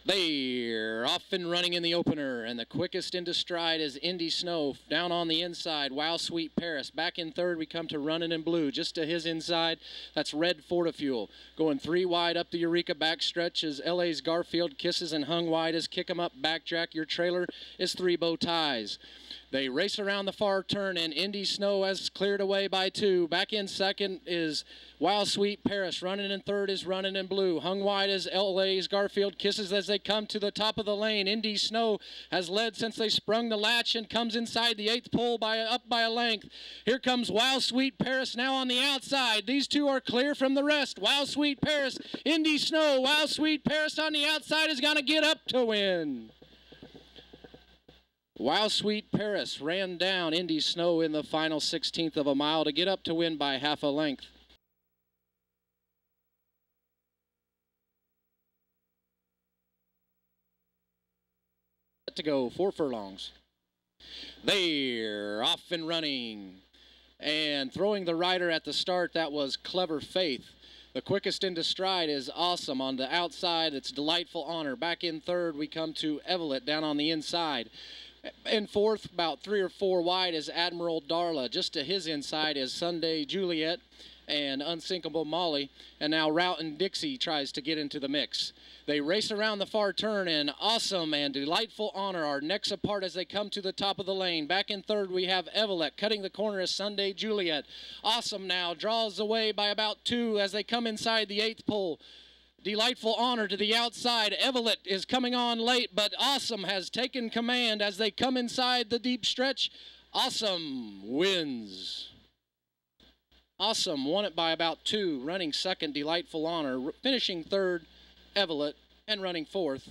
They're off and running in the opener, and the quickest into stride is Indy Snow. Down on the inside, Wow Sweet Paris. Back in third, we come to Runnin' in Blue. Just to his inside, that's Red Fortifuel. Going 3 wide up the Eureka backstretch is LA's Garfield Kisses, and hung wide is Kick 'em Up Backjack. Your trailer is 3 Bow Ties. They race around the far turn, and Indy Snow has cleared away by 2. Back in second is Wild Sweet Paris. Running in third is Running in Blue. Hung wide is LA's Garfield Kisses as they come to the top of the lane. Indy Snow has led since they sprung the latch and comes inside the 8th pole up by a length. Here comes Wild Sweet Paris now on the outside. These two are clear from the rest. Wild Sweet Paris, Indy Snow. Wild Sweet Paris on the outside is going to get up to win. Wild Sweet Paris ran down Indy Snow in the final 16th of a mile to get up to win by half a length. To go 4 furlongs. They're off and running. And throwing the rider at the start, that was Clever Faith. The quickest into stride is Awesome. On the outside, it's Delightful Honor. Back in third, we come to Evelyn down on the inside. In fourth, about 3 or 4 wide, is Admiral Darla. Just to his inside is Sunday Juliet and Unsinkable Molly. And now Route and Dixie tries to get into the mix. They race around the far turn, and Awesome and Delightful Honor are necks apart as they come to the top of the lane. Back in third, we have Evelyn. Cutting the corner is Sunday Juliet. Awesome now draws away by about 2 as they come inside the 8th pole. Delightful Honor to the outside. Evelyn is coming on late, but Awesome has taken command as they come inside the deep stretch. Awesome wins. Awesome won it by about 2, running second, Delightful Honor, finishing third, Evelyn, and running fourth.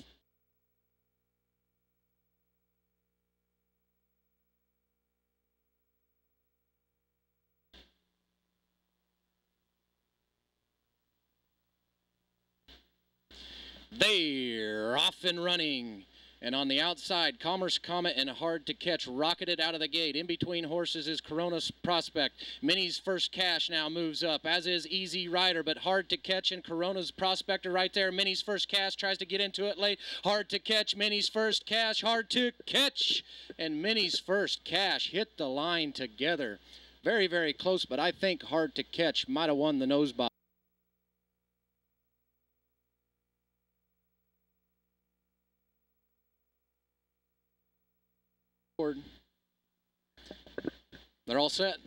They're off and running. And on the outside, Commerce Comet and Hard to Catch rocketed out of the gate. In between horses is Corona's Prospect. Minnie's First Cash now moves up, as is Easy Rider, but Hard to Catch and Corona's Prospect are right there. Minnie's First Cash tries to get into it late. Hard to Catch, Minnie's First Cash, Hard to Catch. And Minnie's First Cash hit the line together. Very, very close, but I think Hard to Catch might have won the noseball. They're all set.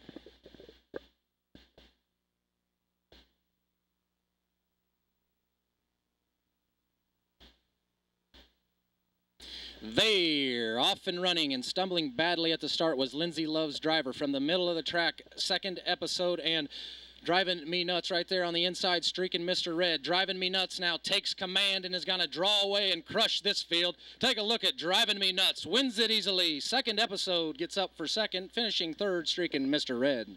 They're off and running, and stumbling badly at the start was Lindsay Love's Driver from the middle of the track, second episode, and Driving Me Nuts right there on the inside, streaking Mr. Red. Driving Me Nuts now takes command and is going to draw away and crush this field. Take a look at Driving Me Nuts. Wins it easily. Second episode gets up for second, finishing third, streaking Mr. Red.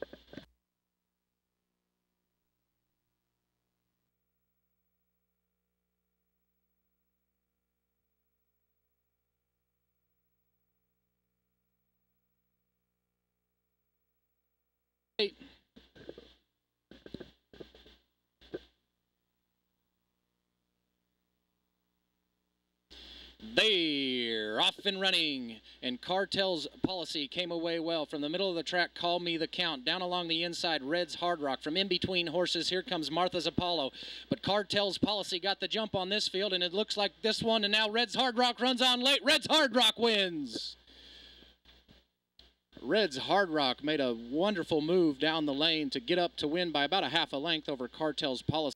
They're off and running, and Cartel's Policy came away well. From the middle of the track, Call Me the Count. Down along the inside, Red's Hard Rock. From in between horses, here comes Martha's Apollo. But Cartel's Policy got the jump on this field, and it looks like this one, and now Red's Hard Rock runs on late. Red's Hard Rock wins. Red's Hard Rock made a wonderful move down the lane to get up to win by about a half a length over Cartel's Policy.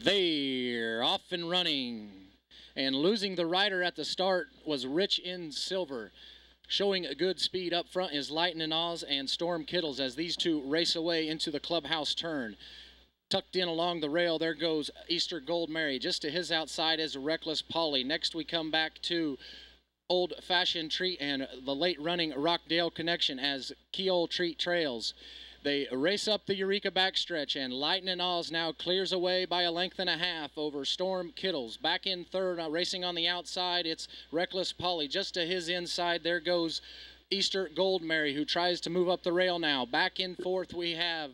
They're off and running, and losing the rider at the start was Rich in Silver. Showing a good speed up front is Lightning Oz and Storm Kittles as these two race away into the clubhouse turn. Tucked in along the rail, there goes Easter Gold Mary. Just to his outside is Reckless Polly. Next we come back to Old Fashioned Treat and the late running Rockdale Connection as Keole Treat trails. They race up the Eureka backstretch, and Lightning Oz now clears away by a length and a half over Storm Kittles. Back in third, racing on the outside, it's Reckless Polly. Just to his inside, there goes Easter Gold Mary, who tries to move up the rail now. Back in fourth, we have,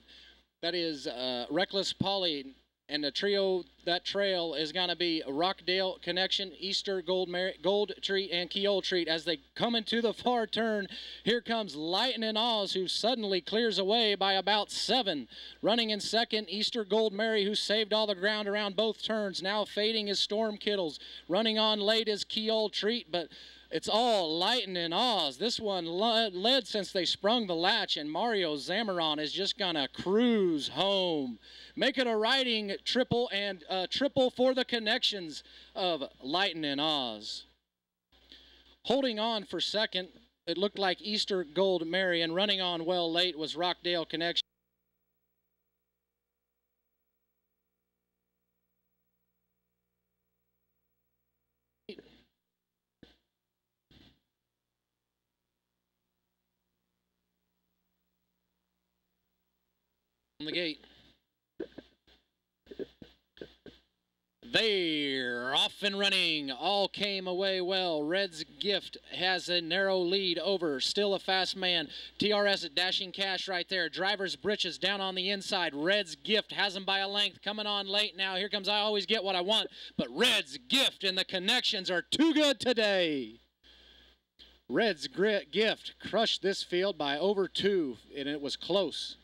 that is Reckless Polly. And the trio, that trail is going to be Rockdale Connection, Easter Gold Treat, and Keole Treat. As they come into the far turn, here comes Lightning Oz, who suddenly clears away by about 7. Running in second, Easter Gold Mary, who saved all the ground around both turns. Now fading is Storm Kittles. Running on late is Keole Treat, but it's all Lightning Oz. This one led since they sprung the latch, and Mario Zamaron is just going to cruise home. Make it a riding triple, and triple for the connections of Lightning Oz. Holding on for second, it looked like Easter Gold Mary, and running on well late was Rockdale Connection. On the gate. They're off and running. All came away well. Red's Gift has a narrow lead over Still a Fast Man. TRS at Dashing Cash right there. Driver's Britches down on the inside. Red's Gift has him by a length. Coming on late now. Here comes I Always Get What I Want. But Red's Gift and the connections are too good today. Red's Gift crushed this field by over 2, and it was close.